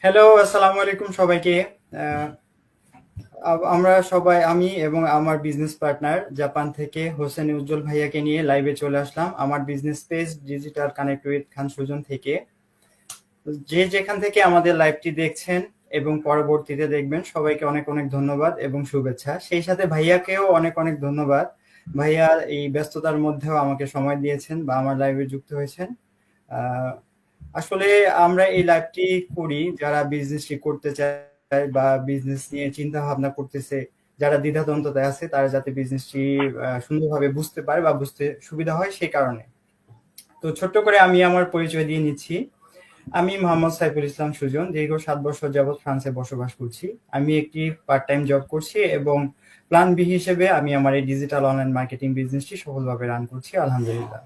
Hello, আসসালামু আলাইকুম সবাইকে। আহ, আমরা সবাই, আমি এবং আমার বিজনেস পার্টনার জাপান থেকে হোসেন উজ্জ্বল ভাইয়াকে নিয়ে লাইভে চলে আসলাম আমার business page digital connect with Khan Sujon থেকে। যে যেখান থেকে আমাদের লাইভটি দেখছেন এবং পরবর্তীতে দেখবেন, সবাইকে অনেক অনেক ধন্যবাদ এবং শুভেচ্ছা। সেই সাথে ভাইয়াকেও অনেক অনেক ধন্যবাদ। ভাইয়া এই ব্যস্ততার মধ্যেও আমাকে সময় দিয়েছেন বা আমার লাইভে যুক্ত হয়েছেন। আহ, আসলে আমরা এই লাইভটি করি যারা বিজনেসটি করতে চায় বা বিজনেস নিয়ে চিন্তা ভাবনা করতেছে, যারা দ্বিধাদ্বন্দ্বতায় আছে, তারা যাতে বিজনেসটি সুন্দরভাবে বুঝতে পারে বা বুঝতে সুবিধা হয় সেই কারণে। তো ছোট্ট করে আমি আমার পরিচয় দিয়ে নিচ্ছি। আমি মোহাম্মদ সাইফুল ইসলাম সুজন, দীর্ঘ 7 বছর যাবৎ ফ্রান্সে বসবাস করছি। আমি একটি পার্ট টাইম জব করছি এবং প্ল্যান বি হিসেবে আমি আমার এই ডিজিটাল অনলাইন মার্কেটিং বিজনেসটি সফলভাবে রান করছি, আলহামদুলিল্লাহ।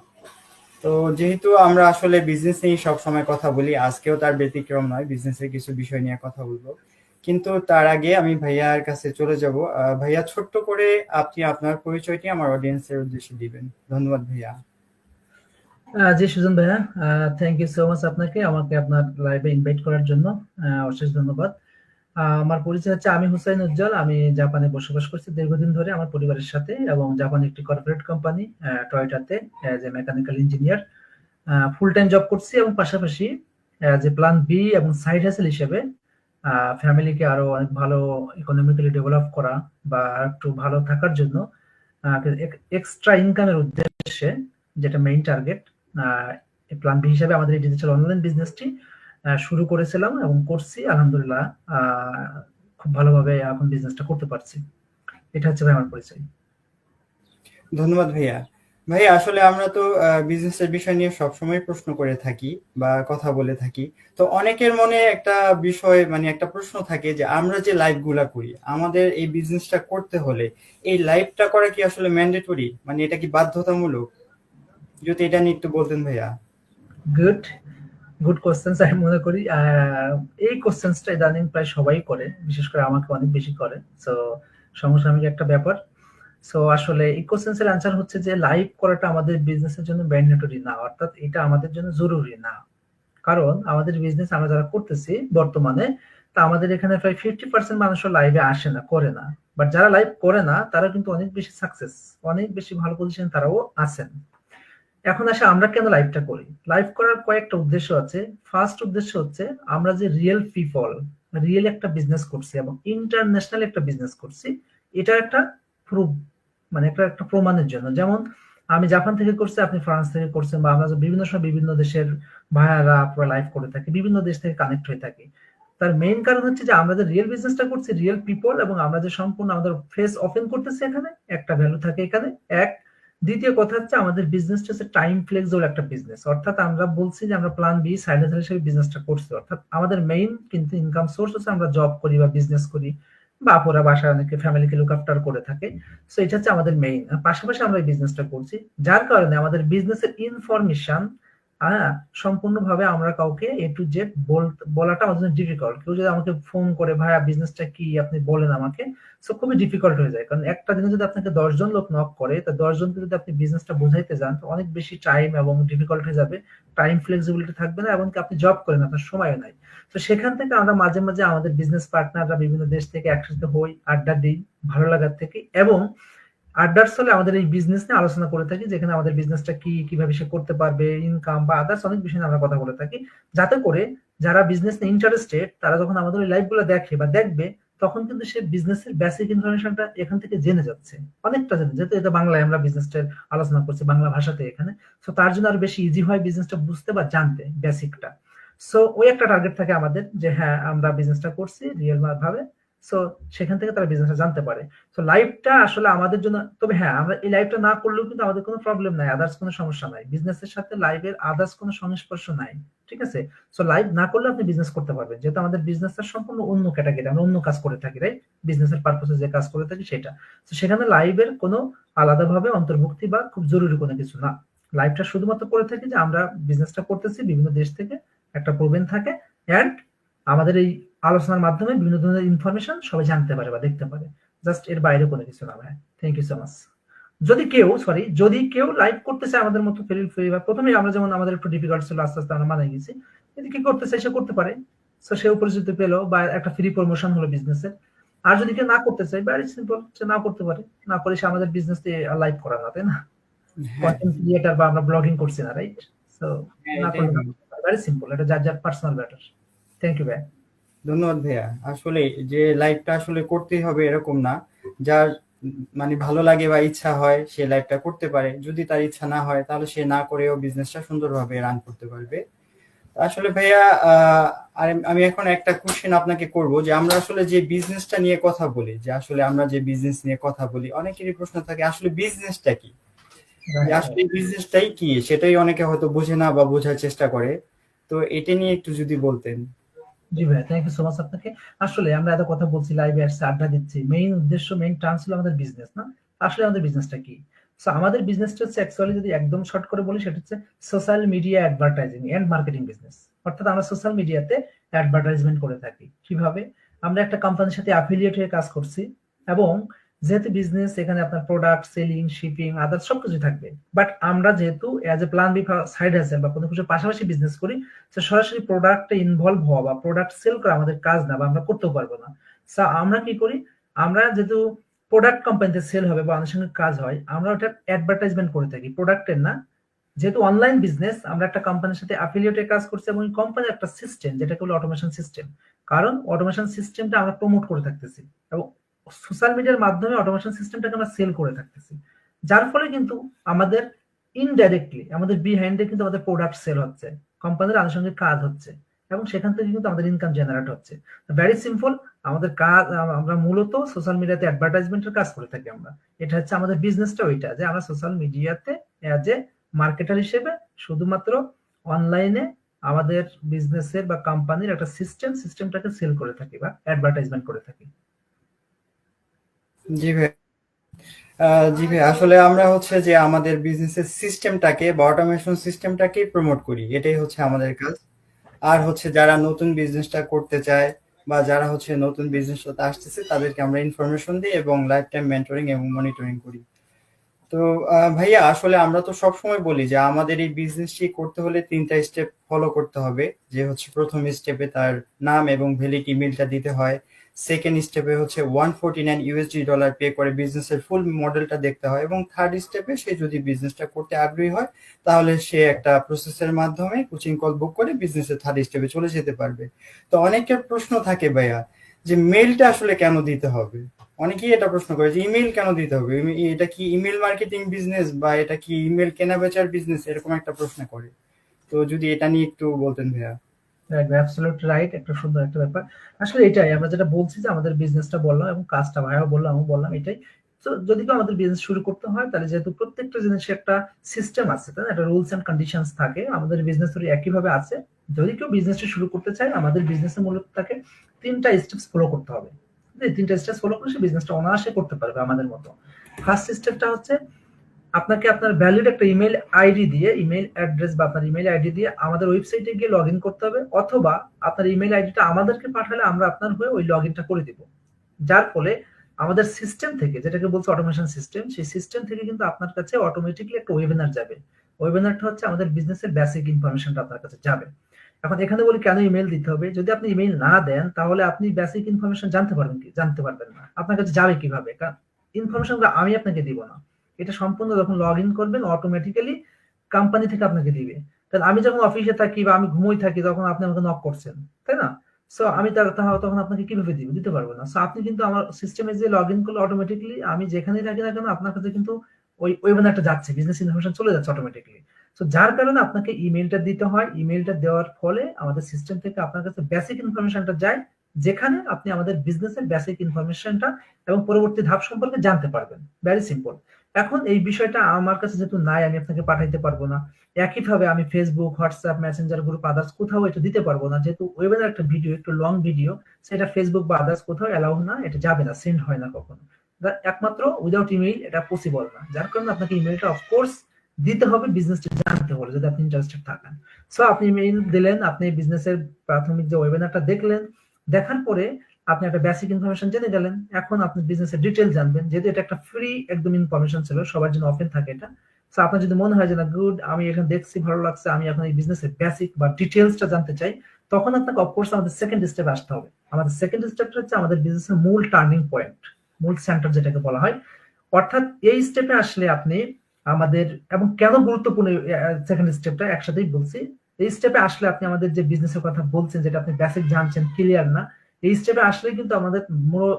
তো যেহেতু আমরা আসলে বিজনেস নিয়ে সবসময় কথা বলি, আজকেও তার ব্যতিক্রম নয়, বিজনেসের কিছু বিষয় নিয়ে কথা বলবো। কিন্তু তার আগে আমি ভাইয়ার কাছে চলে যাব। ভাইয়া, ছোট্ট করে আপনি আপনার পরিচয়টি আমার অডিয়েন্সের উদ্দেশ্যে দিবেন। ধন্যবাদ ভাইয়া। জি সুজন ভাইয়া, থ্যাংক ইউ সো মাচ আপনাকে আমাকে আপনার লাইভে ইনভাইট করার জন্য অশেষ ধন্যবাদ। আমার পরিচয় হচ্ছে আমি হুসাইন উজ্জ্বল। আমি জাপানে বসবাস করছি দীর্ঘদিন ধরে আমার পরিবারের সাথে, এবং জাপানে একটি কর্পোরেট কোম্পানি টয়োটাতে as a mechanical engineer full time job করছি, এবং পাশাপাশি যে প্ল্যান বি এবং সাইড হাসেল হিসেবে ফ্যামিলিকে আরো অনেক ভালো ইকোনমিক্যালি ডেভেলপ করা বা একটু ভালো থাকার জন্য এক্সট্রা ইনকামের উদ্দেশ্যে, যেটা মেইন টার্গেট, প্ল্যান বি হিসেবে আমাদের এই ডিজিটাল অনলাইন বিজনেসটি শুরু করেছিলাম এবং করছি আলহামদুলিল্লাহ। খুব ভালোভাবে এখন বিজনেসটা করতে পারছি। এটা হচ্ছে ভাই আমার পরিচয়। ধন্যবাদ ভাইয়া। ভাইয়া, আসলে আমরা তো বিজনেসের বিষয় নিয়ে সবসময় প্রশ্ন করে থাকি বা কথা বলে থাকি। তো অনেকের মনে একটা বিষয়, মানে একটা প্রশ্ন থাকে যে আমরা যে লাইভ গুলা করি, আমাদের এই বিজনেসটা করতে হলে এই লাইভটা করা কি আসলে ম্যান্ডেটরি, মানে এটা কি বাধ্যতামূলক? যদি এটা নিয়ে একটু বলতেন ভাইয়া। Good good questions. আমি মনে করি এই কোশ্চেন্সটা ইদানিং প্রায় সবাই করে, বিশেষ করে আমাকে অনেক বেশি করে। সো সমসাময়িক একটা ব্যাপার। সো আসলে এই কোশ্চেন্সের অ্যান্সার হচ্ছে যে লাইভ করাটা আমাদের বিজনেসের জন্য ম্যান্ডেটরি না, অর্থাৎ এটা আমাদের জন্য জরুরি না। কারণ আমাদের বিজনেস আমরা যারা করতেছি বর্তমানে, তা আমাদের এখানে প্রায় 50% মানুষও লাইভে আসে না, করে না। বাট যারা লাইভ করে না তারা কিন্তু অনেক বেশি সাকসেস, অনেক বেশি ভালো পজিশন তারাও আছেন। এখন আসে আমরা কেন লাইভটা করি। লাইভ করার কয়েকটা উদ্দেশ্য আছে। ফার্স্ট উদ্দেশ্য হচ্ছে আমরা যে রিয়েল পিপল, রিয়েল একটা বিজনেস করছি এবং ইন্টারন্যাশনাল একটা বিজনেস করছি, এটা একটা প্রুফ, মানে একটা একটা প্রমাণের জন্য। যেমন আমি জাপান থেকে করছি, আপনি ফ্রান্স থেকে করছেন, বা আমরা যে বিভিন্ন সময় বিভিন্ন দেশের ভাইয়ারা আপনারা লাইভ করে থাকি, বিভিন্ন দেশ থেকে কানেক্ট হয়ে থাকি। তার মেইন কারণ হচ্ছে যে আমরা যে রিয়েল বিজনেসটা করছি, রিয়েল পিপল, এবং আমরা যে সম্পূর্ণ আমাদের ফেস ওপেন করতেছি, এখানে একটা ভ্যালু থাকে এখানে। এক, দ্বিতীয় কথা হচ্ছে আমাদের বিজনেসটা হচ্ছে টাইম ফ্লেক্সিবল একটা বিজনেস, অর্থাৎ আমরা বলছি যে আমরা প্ল্যান বি সাইড হিসেবে বিজনেসটা করছি, অর্থাৎ আমাদের মেইন কিন্তু ইনকাম সোর্স হচ্ছে আমরা জব করি বা বিজনেস করি, বা আপুরা বাসায় অনেকে ফ্যামিলিকে লুক আফটার করে থাকে। সো এটা হচ্ছে আমাদের মেইন। পাশাপাশি আমরা এই বিজনেসটা করছি, যার কারণে আমাদের বিজনেসের ইনফরমেশন সম্পূর্ণভাবে আমরা কাউকে এ টু জেড বলাটা আমাদের জন্য ডিফিকাল্ট। কেউ যদি আমাকে ফোন করে ভাইয়া বিজনেসটা কি আপনি বলেন আমাকে, সো খুবই ডিফিকাল্ট হয়ে যায়। কারণ একটা দিনে যদি আপনাকে 10 জন লোক নক করে, তা 10 জনকে যদি আপনি বিজনেসটা বোঝাইতে যান, তো অনেক বেশি টাইম এবং ডিফিকাল্ট হয়ে যাবে। টাইম ফ্লেক্সিবিলিটি থাকবে না, এমনকি আপনি জব করেন, আপনার সময়ও নাই। তো সেখান থেকে আমরা মাঝে মাঝে আমাদের বিজনেস পার্টনাররা বিভিন্ন দেশ থেকে একসাথে হই, আড্ডা দিই ভালো লাগার থেকে, এবং আড্ডার স্থলে আমাদের এই বিজনেস নিয়ে আলোচনা করে থাকি, যেখানে আমাদের বিজনেসটা কি, কিভাবে সে করতে পারবে, ইনকাম বা আদার্স অনেক বিষয় নিয়ে আমরা কথা বলে থাকি। যাতে করে যারা বিজনেস নিয়ে ইন্টারেস্টেড, তারা যখন আমাদের ওই লাইভ গুলো দেখে বা দেখবে, তখন কিন্তু সে বিজনেসের বেসিক ইনফরমেশনটা এখান থেকে জেনে যাচ্ছে, অনেকটা জেনে, যেহেতু এটা বাংলায় আমরা বিজনেসটা আলোচনা করছি বাংলা ভাষাতে এখানে। সো তার জন্য আরো বেশি ইজি হয় বিজনেসটা বুঝতে বা জানতে, বেসিকটা। সো ওই একটা টার্গেট থাকে আমাদের, যে হ্যাঁ আমরা বিজনেসটা করছি রিয়েল ভাবে। সো সেখান থেকে তারা বিজনেসটা জানতে পারে। তো লাইভটা আসলে আমাদের জন্য, তবে হ্যাঁ আমরা এই লাইভটা না করলেও কিন্তু আমাদের কোনো প্রবলেম নাই, আদার্স কোনো সমস্যা নাই, বিজনেসের সাথে লাইভের আদার্স কোনো সংস্পর্শ নাই। ঠিক আছে। সো লাইভ না করলে আপনি বিজনেস করতে পারবেন, যেহেতু আমাদের বিজনেসটা সম্পূর্ণ অন্য ক্যাটাগরি, আমরা অন্য কাজ করে থাকি, রাইট? বিজনেসের পারপোসে যে কাজ করে থাকি সেটা। তো সেখানে লাইভের কোনো আলাদাভাবে অন্তর্ভুক্তি বা খুব জরুরি কোনো কিছু না। লাইভটা শুধুমাত্র করে থাকি যে আমরা বিজনেসটা করতেছি বিভিন্ন দেশ থেকে, একটা প্রবলেম থাকে, এন্ড আমাদের এই আলোচনার মাধ্যমে বিভিন্ন ধরনের ইনফরমেশন সবাই জানতে পারে বা দেখতে পারে। জাস্ট এর বাইরে কোনো কিছু না ভাই। Thank you so much. যদি কেউ লাইভ করতে চায় আমাদের মতো ফিল ফ্রি, বা প্রথমে আমরা যেমন আমাদের একটু ডিফিকাল্ট ছিল, আস্তে আস্তে আমরা মানাই গেছি, যদি কি করতে চাই সে করতে পারে। সো সেও পরিচিতি পেলো বা একটা ফ্রি প্রমোশন হলো বিজনেসের। আর যদি কেউ না করতে চায়, ভেরি সিম্পল, সে না করতে পারে, না করে সে আমাদের বিজনেস লাইভ করা না, তাই না? হ্যাঁ, কন্টেন্ট ক্রিয়েটার বা আমরা ব্লগিং করছি না, রাইট? সো হ্যাঁ, না এটাই করলে না, ভালো। ভেরি সিম্পল, এটা যার যার পার্সোনাল ম্যাটার। থ্যাংক ইউ ভাই। ধন্যবাদ ভাইয়া। আসলে যে লাইভটা আসলে করতেই হবে এরকম না। যার মানে ভালো লাগে বা ইচ্ছা হয় সে লাইভটা করতে পারে। যদি তার ইচ্ছা না হয় তাহলে সে না করেও বিজনেসটা সুন্দরভাবে রান করতে পারবে। আসলে ভাইয়া আর আমি এখন একটা কোশ্চেন আপনাকে করব যে আমরা আসলে যে বিজনেসটা নিয়ে কথা বলি, যে আসলে আমরা যে বিজনেস নিয়ে কথা বলি, অনেকেরই প্রশ্ন থাকে আসলে বিজনেসটা কি, যে রাইট। আসলে বিজনেসটাই কি সেটাই অনেকে হয়তো বোঝে না বা বোঝার চেষ্টা করে। তো এটা নিয়ে একটু যদি বলতেন। জি ভাই, থ্যাংক ইউ সো মাচ আপনাকে। আসলে আমরা এত কথা বলছি, লাইভে আসছি, আড্ডা দিচ্ছি, মেইন উদ্দেশ্য, মেইন টার্মস হলো আমাদের বিজনেস, না? আসলে আমাদের বিজনেসটা কি? সো আমাদের বিজনেসটা হচ্ছে অ্যাকচুয়ালি যদি একদম শর্ট করে বলি, সেটা হচ্ছে social media advertising and marketing business. অর্থাৎ আমরা সোশ্যাল মিডিয়াতে অ্যাডভার্টাইজমেন্ট করে থাকি। কিভাবে? আমরা একটা কোম্পানির সাথে অ্যাফিলিয়েট হয়ে কাজ করছি, এবং যেহেতু বিজনেস, এখানে আপনার প্রোডাক্ট সেলিং, শিপিং, আদার সবকিছু থাকবে। বাট আমরা যেহেতু as a plan B side আছে বা কোনো কিছু পাশাপাশি বিজনেস করি, তো সরাসরি প্রোডাক্টে ইনভলভ হওয়া বা প্রোডাক্ট সেল করা আমাদের কাজ না, বা আমরা করতেও পারবো না। সো আমরা কি করি? আমরা যেহেতু প্রোডাক্ট কোম্পানিতে সেল হবে বা আমাদের সঙ্গে কাজ হয়, আমরা ওটা অ্যাডভার্টাইজমেন্ট করে থাকি, প্রোডাক্টের না। যেহেতু অনলাইন বিজনেস, আমরা একটা কোম্পানির সাথে অ্যাফিলিয়েটে কাজ করছি, এবং কোম্পানির একটা সিস্টেম যেটাকে বলে অটোমেশন সিস্টেম। কারণ অটোমেশন সিস্টেমটা আমরা প্রমোট করে থাকতেছি, এবং সোশ্যাল মিডিয়ার মাধ্যমে অটোমেশন সিস্টেমটাকে আমরা সেল করে থাকতেছি। যার ফলে কিন্তু আমাদের ইনডাইরেক্টলি, আমাদের বিহাইন্ডে কিন্তু আমাদের প্রোডাক্ট সেল হচ্ছে, কোম্পানির আনুষঙ্গিক কাজ হচ্ছে, এবং সেখান থেকে কিন্তু আমাদের ইনকাম জেনারেট হচ্ছে। ভেরি সিম্পল, আমাদের কাজ, আমরা মূলত সোশ্যাল মিডিয়াতে অ্যাডভার্টাইজমেন্টের কাজ করে থাকি আমরা। এটা হচ্ছে আমাদের বিজনেসটা, ওইটা যে আমরা সোশ্যাল মিডিয়াতে অ্যাজ এ মার্কেটার হিসেবে শুধুমাত্র অনলাইনে আমাদের বিজনেসের বা কোম্পানির একটা সিস্টেমটাকে সেল করে থাকি বা অ্যাডভার্টাইজমেন্ট করে থাকি। জি ভাই। জি ভাই, আসলে আমরা হচ্ছে যে আমাদের বিজনেসের সিস্টেমটাকে বা অটোমেশন সিস্টেমটাকে প্রমোট করি, এটাই হচ্ছে আমাদের কাজ। আর হচ্ছে যারা নতুন বিজনেসটা করতে চায় বা যারা হচ্ছে নতুন বিজনেসটাতে আসতেছে তাদেরকে আমরা ইনফরমেশন দিই এবং লাইফ টাইম মেন্টরিং এবং মনিটরিং করি। তো ভাইয়া আসলে আমরা তো সবসময় বলি যে আমাদের এই বিজনেসটি করতে হলে 3টা স্টেপ ফলো করতে হবে। যে হচ্ছে প্রথম স্টেপে তার নাম এবং ভ্যালিড ইমেলটা দিতে হয়। সেকেন্ড স্টেপে হচ্ছে $149 পে করে বিজনেসের ফুল মডেলটা দেখতে হয়, এবং থার্ড স্টেপে সে যদি বিজনেসটা করতে আগ্রহী হয় তাহলে সে একটা প্রসেসের মাধ্যমে কোচিং কল বুক করে বিজনেসের থার্ড স্টেপে চলে যেতে পারবে। তো অনেকের প্রশ্ন থাকে ভাইয়া যে মেলটা আসলে কেন দিতে হবে। অনেকেই এটা প্রশ্ন করে যে ইমেল কেন দিতে হবে, এটা কি ইমেল মার্কেটিং বিজনেস বা এটা কি ইমেল কেনা বেচার বিজনেস, এরকম একটা প্রশ্ন করে। তো যদি এটা নিয়ে একটু বলতেন ভাইয়া। অ্যাবসলিউটলি রাইট, একটা সুন্দর একটা ব্যাপার। আসলে এটাই আমরা যেটা বলছি, যে আমাদের বিজনেসটা বললাম এবং কাজটা ভাইয়াও বললাম, আমি বললাম এটাই। তো যদি কেউ আমাদের বিজনেস শুরু করতে হয়, তাহলে যেহেতু প্রত্যেকটা জিনিসের একটা সিস্টেম আছে, তাই না, একটা রুলস এন্ড কন্ডিশনস থাকে, আমাদের বিজনেস একইভাবে আছে। যদি কেউ বিজনেসটা শুরু করতে চায়, আমাদের বিজনেসের মূলত তাকে 3টা স্টেপস ফলো করতে হবে। 3টা স্টেপস ফলো করে সে বিজনেসটা অনায়াসে করতে পারবে আমাদের মতো। ফার্স্ট স্টেপটা হচ্ছে, আপনাকে আপনার ভ্যালিড একটা ইমেল আইডি দিয়ে, ইমেল অ্যাড্রেস বা আপনার ইমেল আইডি দিয়ে আমাদের ওয়েবসাইটে গিয়ে লগ ইন করতে হবে, অথবা আপনার ইমেল আইডিটা আমাদেরকে পাঠালে আমরা আপনার হয়ে ওই লগ ইনটা করে দিব। যার ফলে আমাদের সিস্টেম থেকে, যেটাকে বলছে অটোমেশন সিস্টেম, সেই সিস্টেম থেকে কিন্তু আপনার কাছে অটোমেটিকলি একটা ওয়েবিনার যাবে। ওয়েবিনারটা হচ্ছে আমাদের বিজনেসের বেসিক ইনফরমেশনটা আপনার কাছে যাবে। এখন এখানে বলি কেন ইমেল দিতে হবে? যদি আপনি ইমেল না দেন, তাহলে আপনি বেসিক ইনফরমেশন জানতে পারবেন কি? জানতে পারবেন না। আপনার কাছে যাবে কিভাবে? কারণ ইনফরমেশনগুলো আমি আপনাকে দিব না, এটা সম্পূর্ণ যখন লগ ইন করবেন অটোমেটিক্যালি কোম্পানি থেকে আপনাকে দিবে। কারণ আমি যখন অফিসে থাকি বা আমি ঘুমোই থাকি, তখন আপনি আমাকে নক করছেন, তাই না? সো আমি তখন আপনাকে কিভাবে দিব? দিতে পারবো না। সো আপনি কিন্তু আমার সিস্টেমে যে লগ ইন করলে অটোমেটিক্যালি আমি যেখানেই থাকি না কেন, আপনার কাছে কিন্তু ওই ওয়েবিনারটা যাচ্ছে, বিজনেস ইনফরমেশন চলে যাচ্ছে অটোমেটিক্যালি। সো যার কারণে আপনাকে ইমেলটা দিতে হয়। ইমেলটা দেওয়ার ফলে আমাদের সিস্টেম থেকে আপনার কাছে বেসিক ইনফরমেশনটা যায়, যেখানে আপনি আমাদের বিজনেসের বেসিক ইনফরমেশনটা এবং পরবর্তী ধাপ সম্পর্কে জানতে পারবেন। Very simple. এখন এই বিষয়টা আমার কাছে যেহেতু নাই, আমি আপনাকে পাঠাইতে পারবো না। একইভাবে আমি Facebook, WhatsApp, Messenger group, others কোথাও এটা দিতে পারবো না, যেহেতু ওয়েবিনার একটা ভিডিও, একটু লং ভিডিও, সেটা ফেসবুক বা আদার্স কোথাও অ্যালাউ না, এটা যাবে না, সেন্ড হয় না কখনো। একমাত্র উইদাউট ইমেইল এটা পসিবল না, যার কারণে আপনাকে ইমেইলটা অফকোর্স দিতে হবে বিজনেসটা জানতে হলে, যদি আপনি ইন্টারেস্টেড থাকেন। সো আপনি ইমেইল দিলেন, আপনি বিজনেসের প্রাথমিক যে ওয়েবিনারটা দেখলেন, দেখার পরে আপনি একটা বেসিক ইনফরমেশন জেনে গেলেন। এখন আপনি বিজনেসের ডিটেইল জানবেন, যেহেতু এটা একটা ফ্রি একদম ইনফরমেশন ছিল, সবার জন্য ওপেন থাকে এটা। সো আপনার যদি মনে হয় যে না, গুড, আমি এখানে দেখছি, ভালো লাগছে, আমি এখন এই বিজনেসের বেসিক বা ডিটেইলসটা জানতে চাই, তখন আপনাকে অফকোর্স আমাদের সেকেন্ড স্টেপে আসতে হবে। আমাদের সেকেন্ড স্টেপটা হচ্ছে আমাদের বিজনেসের মূল টার্নিং পয়েন্ট, মূল সেন্টার যেটাকে বলা হয়। অর্থাৎ এই স্টেপে আসলে আপনি আমাদের, এবং কেন গুরুত্বপূর্ণ সেকেন্ড স্টেপটা একসাথেই বলছি, এই স্টেপে আসলে আপনি আমাদের যে বিজনেসের কথা বলছেন, যেটা আপনি বেসিক জানছেন, ক্লিয়ার না, এই স্টেপে আসলে কিন্তু আমাদের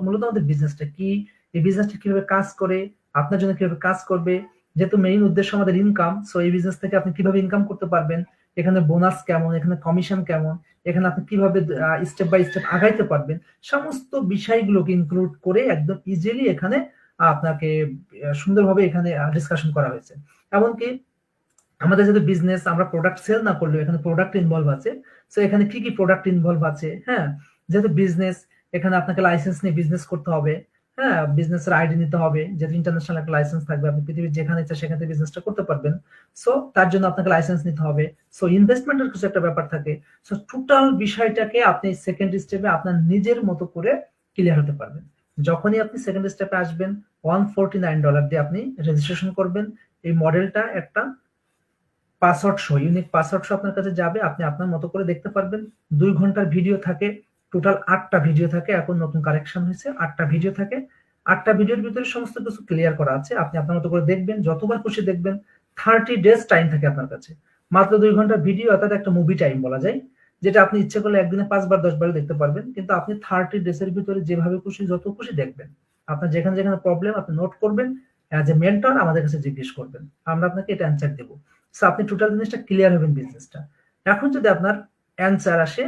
মূলত আমাদের বিজনেসটা কি, এই বিজনেসটা কিভাবে কাজ করে, আপনার জন্য কিভাবে কাজ করবে, যেহেতু মেইন উদ্দেশ্য আমাদের ইনকাম, সো এই বিজনেস থেকে আপনি কিভাবে ইনকাম করতে পারবেন, এখানে বোনাস কেমন, এখানে কমিশন কেমন, এখানে আপনি কিভাবে স্টেপ বাই স্টেপ আগাইতে পারবেন, সমস্ত বিষয়গুলোকে ইনক্লুড করে একদম ইজিলি এখানে আপনাকে সুন্দরভাবে এখানে ডিসকাশন করা হয়েছে। এমনকি আমাদের যেহেতু বিজনেস, আমরা প্রোডাক্ট সেল না করলেও এখানে প্রোডাক্ট ইনভলভ আছে। সো এখানে কি কি প্রোডাক্ট ইনভলভ আছে, হ্যাঁ, যেহেতু বিজনেস, এখানে আপনাকে লাইসেন্স নিয়ে বিজনেস করতে হবে, হ্যাঁ, বিজনেসের আইডি নিতে হবে, যেহেতু ইন্টারন্যাশনাল একটা লাইসেন্স থাকবে, আপনি পৃথিবীর যেখানে ইচ্ছা সেখানে বিজনেসটা করতে পারবেন। সো তার জন্য আপনাকে লাইসেন্স নিতে হবে। সো ইনভেস্টমেন্টের কিছু একটা ব্যাপার থাকে। সো টোটাল বিষয়টাকে আপনি সেকেন্ড স্টেপে আপনার নিজের মতো করে ক্লিয়ার হতে পারবেন। যখনই আপনি সেকেন্ড স্টেপে আসবেন, $149 দিয়ে আপনি রেজিস্ট্রেশন করবেন। এই মডেলটা একটা password show, unique password show আপনার কাছে যাবে, আপনি আপনার মতো করে দেখতে পারবেন। 2 ঘন্টার ভিডিও থাকে, টোটাল 8টা ভিডিও থাকে, এখন নতুন কারেকশন হয়েছে, 8টা ভিডিও থাকে। 8টা ভিডিওর ভিতরে সমস্ত কিছু ক্লিয়ার করা আছে, আপনি আপনার মতো করে দেখবেন, যতবার খুশি দেখবেন। 30 days টাইম থাকে আপনার কাছে, মাত্র 2 ঘন্টার ভিডিও, অর্থাৎ একটা মুভি টাইম বলা যায়, যেটা আপনি ইচ্ছে করলে একদিনে 5 বার 10 বার দেখতে পারবেন, কিন্তু আপনি 30 days-এর ভিতরে যেভাবে খুশি যত খুশি দেখবেন। আপনার যেখানে যেখানে প্রবলেম আপনি নোট করবেন, অ্যাজ এ মেন্টর আমাদের কাছে জিজ্ঞেস করবেন, আমরা আপনাকে এটা অ্যান্সার দেবো। সো আপনি টোটাল জিনিসটা ক্লিয়ার হবেন বিজনেসটা। এখন যদি আপনার অ্যান্সার আসে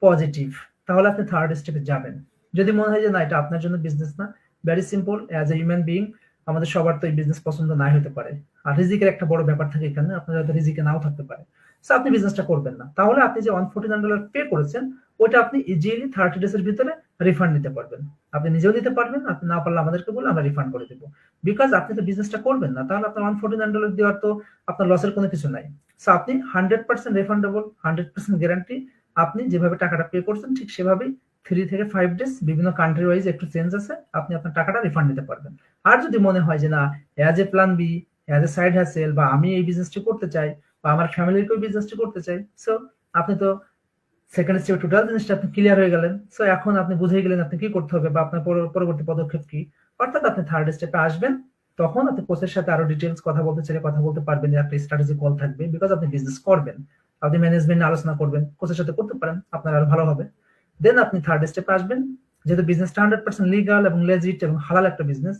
পজিটিভ, তাহলে আপনি থার্ড স্টেপে যাবেন। যদি মনে হয় যে না, এটা আপনার জন্য বিজনেস না, very simple, as a human being আমাদের সবার তো এই বিজনেস পছন্দ না হতে পারে, আর রিজিকের একটা বড় ব্যাপার থাকে এখানে, আপনার হয়তো রিজিকে নাও থাকতে পারে। সো আপনি বিজনেসটা করবেন না, তাহলে আপনি যে $149 পে করেছেন, ওটা আপনি ইজিলি 30 days-এর ভিতরে রিফান্ড নিতে পারবেন। আপনি নিজেও দিতে পারবেন, আপনি না পারলে আমাদেরকে বলে আমরা রিফান্ড করে দেবো। বিকজ আপনি তো বিজনেসটা করবেন না, তাহলে আপনার $149 দেওয়ার তো আপনার লসের কোনো কিছু নাই। সো আপনি 100% রিফান্ডেবল, 100% গ্যারান্টি। আপনি যেভাবে টাকাটা পে করছেন ঠিক সেভাবেই 3 থেকে 5 days, বিভিন্ন কান্ট্রি ওয়াইজ একটু চেঞ্জ আছে, আপনি আপনার টাকাটা রিফান্ড নিতে পারবেন। আর যদি মনে হয় যে না, as a plan B, as a side hustle, বা আমি এই বিজনেসটি করতে চাই, বা আমার ফ্যামিলিকেও বিজনেসটি করতে চাই, সো আপনি তো সেকেন্ড স্টেপে টোটাল জিনিসটা আপনি ক্লিয়ার হয়ে গেলেন। সো এখন আপনি বুঝে গেলেন আপনি কি করতে হবে বা আপনার পরবর্তী পদক্ষেপ কি। অর্থাৎ আপনি থার্ড স্টেপে আসবেন, তখন আপনি কোচের সাথে আরো ডিটেলস কথা বলতে চাইলে কথা বলতে পারবেন, একটা স্ট্র্যাটেজি কল থাকবে, বিকজ আপনি বিজনেস করবেন, আপনি ম্যানেজমেন্ট নিয়ে আলোচনা করবেন, কোচের সাথে করতে পারেন, আপনার আরো ভালো হবে। দেন আপনি থার্ড স্টেপে আসবেন, যেহেতু বিজনেসটা 100% লিগাল এবং লেজিট এবং হালাল একটা বিজনেস,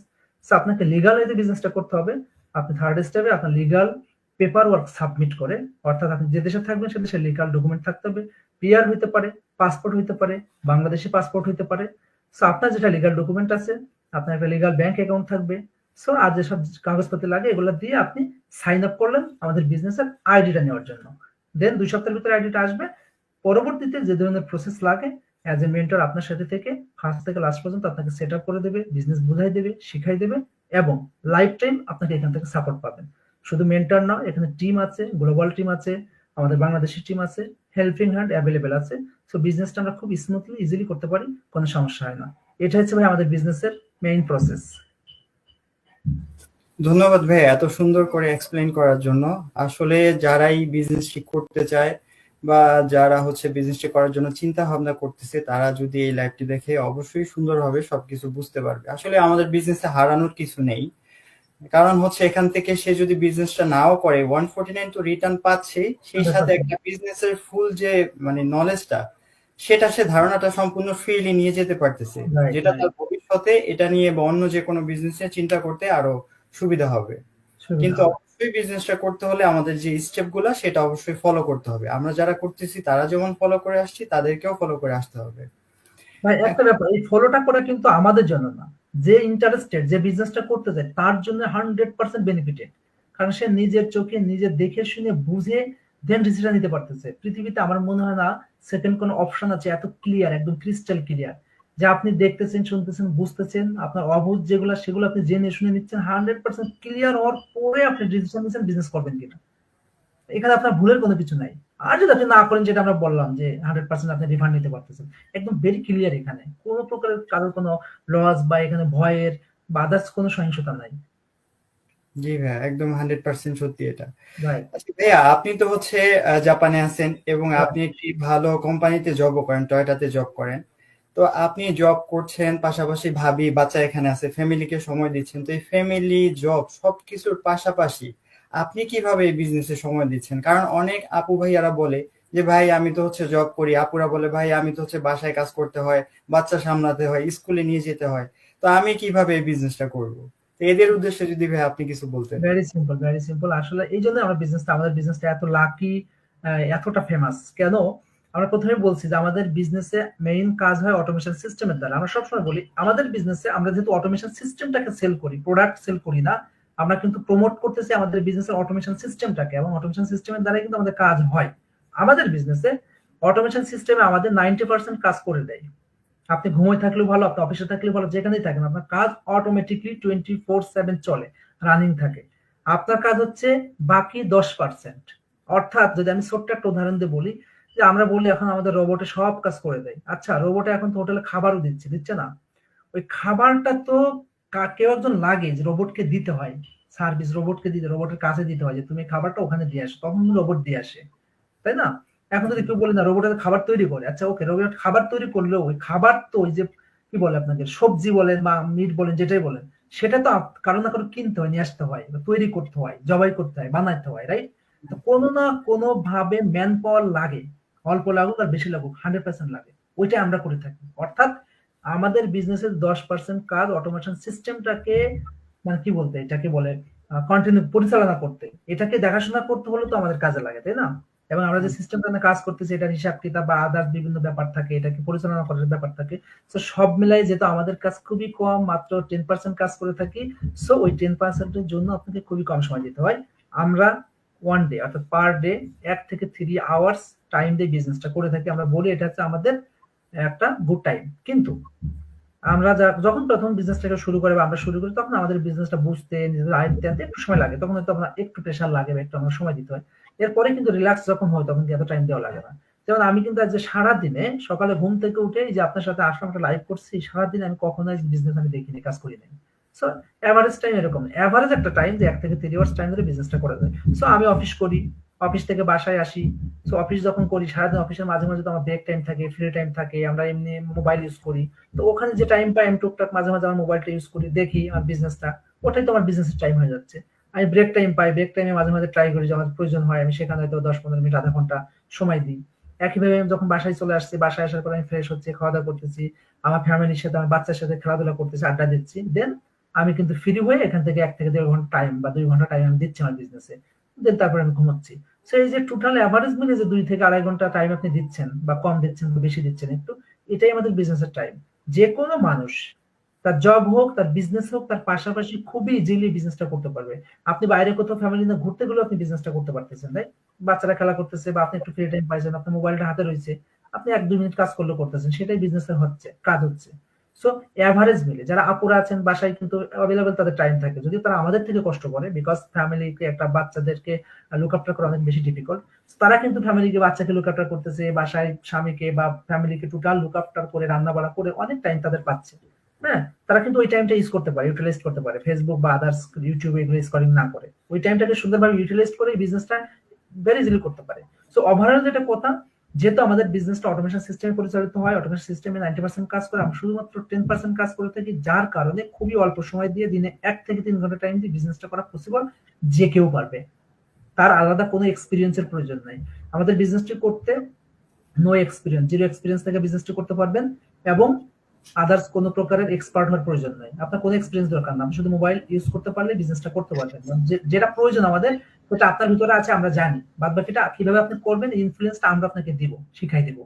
সো আপনাকে লিগাল ওয়েতে বিজনেসটা করতে হবে। আপনি থার্ড স্টেপে আপনার লিগাল পেপার ওয়ার্ক সাবমিট করে, অর্থাৎ আপনি যে দেশে থাকবেন সে দেশের লিগাল ডকুমেন্ট থাকতে হবে, পিআর হইতে পারে, পাসপোর্ট হইতে পারে, বাংলাদেশি পাসপোর্ট হইতে পারে। সো আপনার যেটা লিগাল ডকুমেন্ট আছে, আপনার একটা লিগাল ব্যাংক অ্যাকাউন্ট থাকবে। সো আর যেসব কাগজপত্র লাগে এগুলো দিয়ে আপনি সাইন আপ করলেন আমাদের বিজনেসের আইডিটা নেওয়ার জন্য। দেন 2 সপ্তাহের ভিতরে আইডিটা আসবে। পরবর্তীতে যে ধরনের প্রসেস লাগে, অ্যাজ এ মেন্টর আপনার সাথে থেকে ফার্স্ট থেকে লাস্ট পর্যন্ত আপনাকে সেট আপ করে দেবে, বিজনেস বুঝাই দেবে, শিখাই দেবে, এবং লাইফ টাইম আপনাকে এখান থেকে সাপোর্ট পাবেন। শুধু মেন্টর না, এখানে টিম আছে, গ্লোবাল টিম আছে, আমাদের বাংলাদেশি টিম আছে, হেল্পিং হ্যান্ড অ্যাভেলেবেল আছে। সো বিজনেসটা আমরা খুব স্মুথলি ইজিলি করতে পারি, কোনো সমস্যা হয় না। এটা হচ্ছে ভাই আমাদের বিজনেসের মেইন প্রসেস। ধন্যবাদ ভাই এত সুন্দর করে এক্সপ্লেইন করার জন্য। আসলে যারাই বিজনেসটি করতে চায় বা যারা হচ্ছে বিজনেসটি করার জন্য চিন্তা ভাবনা করতেছে, তারা যদি এই লাইভটি দেখে অবশ্যই সুন্দরভাবে সবকিছু বুঝতে পারবে। আসলে আমাদের বিজনেসে হারানোর কিছু নেই, কারণ হচ্ছে এখান থেকে সে যদি বিজনেসটা নাও করে 149 তো রিটার্ন পাচ্ছে, সেই সাথে একটা বিজনেসের ফুল যে মানে নলেজটা, সেটা সে ধারণাটা সম্পূর্ণ ফ্রিলি নিয়ে যেতে পারতেছে, যেটা তার ভবিষ্যতে এটা নিয়ে বা অন্য যে কোনো বিজনেসে চিন্তা করতে আরো সুবিধা হবে। কিন্তু অবশ্যই বিজনেসটা করতে হলে আমাদের যে স্টেপ গুলা সেটা অবশ্যই ফলো করতে হবে। আমরা যারা করতেছি তারা যেমন ফলো করে আসছি, তাদেরকেও ফলো করে আসতে হবে। ভাই একটা ব্যাপার, এই ফলোটা করা কিন্তু আমাদের জন্য না, যে ইন্টারেস্টেড, যে বিজনেসটা করতে চায় তার জন্য 100% বেনিফিটেড। কারণ সে নিজের চোখে নিজে দেখে শুনে বুঝে দেন ডিসিশন নিতে পারতেছে। পৃথিবীতে আমার মনে হয় না সেকেন্ড কোনো অপশন আছে এত ক্লিয়ার, একদম ক্রিস্টাল ক্লিয়ার, যে আপনি দেখতেছেন, শুনতেছেন, বুঝতেছেন, আপনার অবুঝ যেগুলো সেগুলো আপনি জেনে শুনে নিচ্ছেন, 100% ক্লিয়ার হওয়ার পরে আপনি ডিসিশন নিচ্ছেন বিজনেস করবেন কিনা। এখানে আপনার ভুলের কোনো কিছু নাই। আর যদি আপনি না করেন, যেটা আমরা বললাম যে 100% আপনি রিফান্ড নিতে পারতেছেন, একদম ভেরি ক্লিয়ার, এখানে কোনো প্রকারের কারোর কোনো লস বা এখানে ভয়ের বা আদার্স কোনো সহিংসতা নাই। জি ভাইয়া, একদম 100% সত্যি এটা। রাইট, আচ্ছা ভাইয়া, আপনি তো হচ্ছে জাপানে আছেন এবং রাইট। আপনি একটি ভালো কোম্পানিতে জবও করেন, টয়োটাতে জব করেন। তো আপনি জব করছেন, পাশাপাশি ভাবি বাচ্চা এখানে আছে, ফ্যামিলিকে সময় দিচ্ছেন। তো এই ফ্যামিলি, জব সবকিছুর পাশাপাশি আপনি কিভাবে এই বিজনেসে সময় দিচ্ছেন? কারণ অনেক আপু ভাইয়ারা বলে যে ভাই আমি তো হচ্ছে জব করি, আপুরা বলে ভাই আমি তো হচ্ছে বাসায় কাজ করতে হয়, বাচ্চা সামলাতে হয়, স্কুলে নিয়ে যেতে হয়, তো আমি কিভাবে এই বিজনেসটা করব? তো এদের উদ্দেশ্যে যদি ভাই আপনি কিছু বলতেন। Very simple, very simple. আসলে এই জন্য আমাদের বিজনেসটা এত লাকি, এতটা ফেমাস কেন? আমরা প্রথমে বলছি যে আমাদের বিজনেসে মেইন কাজ হয় অটোমেশন সিস্টেমের দ্বারা। আমরা সবসময় বলি আমাদের বিজনেসে আমরা যেহেতু অটোমেশন সিস্টেমটাকে সেল করি, প্রোডাক্ট সেল করি না, আমরা কিন্তু প্রমোট করতেছি আমাদের বিজনেসের অটোমেশন সিস্টেমটাকে, এবং অটোমেশন সিস্টেমের দ্বারাই কিন্তু আমাদের কাজ হয়। আমাদের বিজনেসে অটোমেশন সিস্টেমে আমাদের 90% কাজ করে দেয়। আপনি ঘুমোয় থাকলেও ভালো, আপনি অফিসে থাকলেও ভালো, যেখানেই থাকেন আপনার কাজ অটোমেটিকলি 24/7 চলে, রানিং থাকে। আপনার কাজ হচ্ছে বাকি 10%। অর্থাৎ যদি আমি ছোট্ট একটা উদাহরণ দিয়ে বলি, যে আমরা বলি এখন আমাদের রোবটে সব কাজ করে দেয়। আচ্ছা, রোবটে এখন তো হোটেলে খাবারও দিচ্ছে না? ওই খাবারটা তো কেউ একজন লাগে যে রোবটকে দিতে হয়, সার্ভিস রোবটকে দিতে, রোবটের কাছে দিতে হয় যে তুমি খাবারটা ওখানে দিয়ে আসো, তখন রোবট দিয়ে আসে, তাই না? এখন যদি কেউ বলে না রোবটের খাবার তৈরি করে, আচ্ছা ওকে, রোবট খাবার তৈরি করলেও ওই খাবার তো ওই যে কি বলে আপনাকে, সবজি বলেন বা মিট বলেন, যেটাই বলেন, সেটা তো কারো না কারো কিনতে হয়, নিয়ে আসতে হয়, তৈরি করতে হয়, জবাই করতে হয়, বানাইতে হয়, রাইট? তো কোনো না কোনো ভাবে ম্যান পাওয়ার লাগে, অল্প লাগুক আর বেশি লাগুক, 100% লাগে। ওইটা আমরা করে থাকি। অর্থাৎ আমাদের বিজনেসের 10% কাজ অটোমেশন সিস্টেমটাকে, মানে কি বলতে এটাকে বলে, কন্টিনিউ পরিচালনা করতে, এটাকে দেখাশোনা করতে হলে তো আমাদের কাজে লাগে, তাই না? এবং আমরা যে সিস্টেমটা নিয়ে কাজ করতেছি, এটার হিসাব কিতাব বা আদার্স বিভিন্ন ব্যাপার থাকে, এটাকে পরিচালনা করার ব্যাপার থাকে। সো সব মিলাই যেহেতু আমাদের কাজ খুবই কম, মাত্র 10% কাজ করে থাকি, সো ওই 10% জন্য আপনাকে খুবই কম সময় দিতে হয়। আমরা ওয়ান ডে অর্থাৎ পার ডে 1 থেকে 3 আওয়ার্স টাইম দিয়ে বিজনেসটা করে থাকি। আমরা বলি এটা হচ্ছে আমাদের একটা গুড টাইম। কিন্তু আমরা যখন প্রথম বিজনেসটাকে শুরু করে বা আমরা শুরু করি, তখন আমাদের বিজনেসটা বুঝতে, নিজেদের আয়ত্তে আনতে একটু সময় লাগে, তখন হয়তো আপনার একটু প্রেশার লাগে বা একটু আমার সময় দিতে হয়। এরপরে কিন্তু রিল্যাক্স যখন হয় তখন এত টাইম দেওয়া লাগে না। যেমন আমি কিন্তু আজ যে সারাদিনে সকালে ঘুম থেকে উঠে যে আপনার সাথে আসলাম, একটা লাইভ করছি, সারাদিন আমি কখনো বিজনেস আমি দেখিনি, কাজ করি নাই। সো এভারেজ টাইম এরকম, এভারেজ একটা টাইম যে 1 থেকে 3 আওয়ার্স টাইম ধরে বিজনেসটা করে যায়। সো আমি অফিস করি, অফিস থেকে বাসায় আসি। সো অফিস যখন করি, সারাদিন অফিসের মাঝে মাঝে তো আমার ব্রেক টাইম থাকে, ফ্রি টাইম থাকে, আমরা এমনি মোবাইল ইউজ করি। তো ওখানে যে টাইম পাই আমি টুকটাক মাঝে মাঝে আমার মোবাইলটা ইউজ করি, দেখি আমার বিজনেসটা, ওটাই তো আমার বিজনেসের টাইম হয়ে যাচ্ছে। আমি ব্রেক টাইম পাই, ব্রেক টাইমে মাঝে মাঝে ট্রাই করি যে আমার প্রয়োজন হয় আমি সেখানে হয়তো 10-15 মিনিট, আধা ঘন্টা সময় দিই। একইভাবে আমি যখন বাসায় চলে আসছি, বাসায় আসার পর আমি ফ্রেশ হচ্ছি, খাওয়া দাওয়া করতেছি, আমার ফ্যামিলির সাথে, আমার বাচ্চার সাথে খেলাধুলা করতেছি, আড্ডা দিচ্ছি, দেন আমি কিন্তু ফ্রি হয়ে এখান থেকে 1 থেকে 1.5 ঘন্টা টাইম বা 2 ঘন্টা টাইম আমি দিচ্ছি আমার বিজনেসে। দেন তারপর আমি ঘুমাচ্ছি। সো এই যে টোটাল এভারেজ মিলে যে 2 থেকে 2.5 ঘন্টা টাইম আপনি দিচ্ছেন, বা কম দিচ্ছেন বা বেশি দিচ্ছেন একটু, এটাই আমাদের বিজনেসের টাইম। যে কোনো মানুষ তার জব হোক, তার বিজনেস হোক, তার পাশাপাশি খুবই ইজিলি বিজনেসটা করতে পারবে। আপনি বাইরে কোথাও ফ্যামিলি নিয়ে ঘুরতে গেলেও আপনি বিজনেসটা করতে পারতেছেন, তাই? বাচ্চারা খেলা করতেছে বা আপনি একটু ফ্রি টাইম পাইছেন, আপনার মোবাইলটা হাতে রয়েছে, আপনি 1-2 মিনিট কাজ করলেও করতেছেন, সেটাই বিজনেসের হচ্ছে, কাজ হচ্ছে। সো এভারেজ মিলে যারা আপুরা আছেন বাসায় কিন্তু অ্যাভেলেবেল, তাদের টাইম থাকে, যদিও তারা আমাদের থেকে কষ্ট করে, বিকজ ফ্যামিলিকে, একটা বাচ্চাদেরকে লুক আফটার করা অনেক বেশি ডিফিকাল্ট। তারা কিন্তু ফ্যামিলিকে, বাচ্চাকে লুক আফটার করতেছে, বাসায় স্বামীকে বা ফ্যামিলিকে টোটাল লুক আফটার করে, রান্না বাড়া করে অনেক টাইম তাদের পাচ্ছে। হ্যাঁ, তারা কিন্তু ওই টাইমটা ইউজ করতে পারে, ইউটিলাইজ করতে পারে, ফেসবুক বা আদার্স ইউটিউবে এগুলো স্কলিং না করে, ওই টাইমটাকে সুন্দরভাবে ইউটিলাইজ করে বিজনেসটা ভেরি ইজিলি করতে পারে। সো ওভারঅল যেটা কথা, যেহেতু আমাদের বিজনেসটা অটোমেশন সিস্টেমে পরিচালিত হয়, অটোমেশন সিস্টেমে 90% কাজ করে, আমরা শুধুমাত্র 10% কাজ করে থাকি, যার কারণে খুবই অল্প সময় দিয়ে দিনে 1 থেকে 3 ঘন্টা টাইম দিয়ে বিজনেসটা করা পসিবল। যে কেউ পারবে, তার আলাদা কোনো এক্সপিরিয়েন্সের প্রয়োজন নাই। আমাদের বিজনেসটি করতে নো এক্সপিরিয়েন্স, জিরো এক্সপিরিয়েন্স থেকে বিজনেসটি করতে পারবেন, এবং আদার্স কোনো প্রকারের এক্সপার্ট হওয়ার প্রয়োজন নাই, আপনার কোনো এক্সপিরিয়েন্স দরকার না, আপনি শুধু মোবাইল ইউজ করতে পারলে বিজনেসটা করতে পারবেন। যেটা প্রয়োজন আমাদের, সেটা আপনার ভিতরে আছে, আমরা জানি, বাদ বাকিটা কিভাবে আপনি করবেন ইনফ্লুয়েন্সটা আমরা আপনাকে দিব, শিখাই দিব।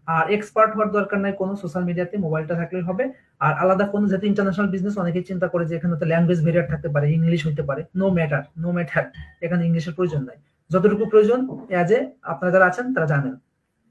আর এক্সপার্ট হওয়ার দরকার নাই, কোনো সোশ্যাল মিডিয়াতে মোবাইলটা থাকলেই হবে। আর আলাদা কোনো, যেহেতু ইন্টারন্যাশনাল বিজনেস, অনেকেই চিন্তা করে যে এখানে তো ল্যাঙ্গুয়েজ ভেরিয়ার থাকতে পারে, ইংলিশ হইতে পারে, নো ম্যাটার, নো ম্যাটার, এখানে ইংলিশের প্রয়োজন নাই। যতটুকু প্রয়োজন এজ এ আপনারা যারা আছেন তারা জানেন,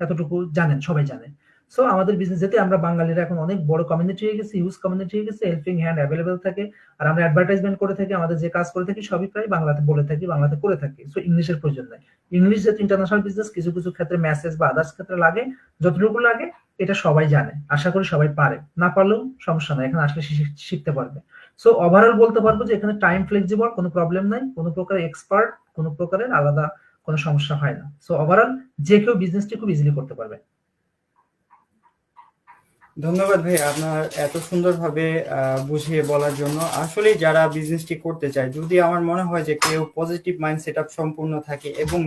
এতটুকু জানেন, সবাই জানে। সো আমাদের বিজনেস, যেতে আমরা বাঙালিরা এখন অনেক বড় কমিউনিটি হয়ে গেছে, ইউজ কমিউনিটি হয়ে গেছে, হেল্পিং হ্যান্ড অ্যাভেলেবেল থাকে। আর আমরা অ্যাডভার্টাইজমেন্ট করে থাকি, আমাদের যে কাজ করে থাকি সবই প্রায় বাংলাতে বলে থাকি, বাংলাতে করে থাকি। সো ইংলিশের প্রয়োজন নাই। ইংলিশ যেহেতু ইন্টারন্যাশনাল বিজনেস, কিছু কিছু ক্ষেত্রে মেসেজ বা আদার্স ক্ষেত্রে লাগে, যতটুকু লাগে এটা সবাই জানে, আশা করি সবাই পারে, না পারলেও সমস্যা নাই, এখানে আসলে শিখতে পারবে। সো ওভারঅল বলতে পারবো যে এখানে টাইম ফ্লেক্সিবল, কোনো প্রবলেম নাই, কোনো প্রকার এক্সপার্ট, কোনো প্রকারের আলাদা কোনো সমস্যা হয় না। সো ওভারঅল যে কেউ বিজনেসটি খুব ইজিলি করতে পারবে। ধন্যবাদ ভাই আপনার এত সুন্দরভাবে বুঝিয়ে বলার জন্য। আসলে যারা বিজনেসটি করতে চায়, যদি আমার মনে হয় যে কেউ পজিটিভ মাইন্ড সেট আপ সম্পূর্ণ থাকে এবং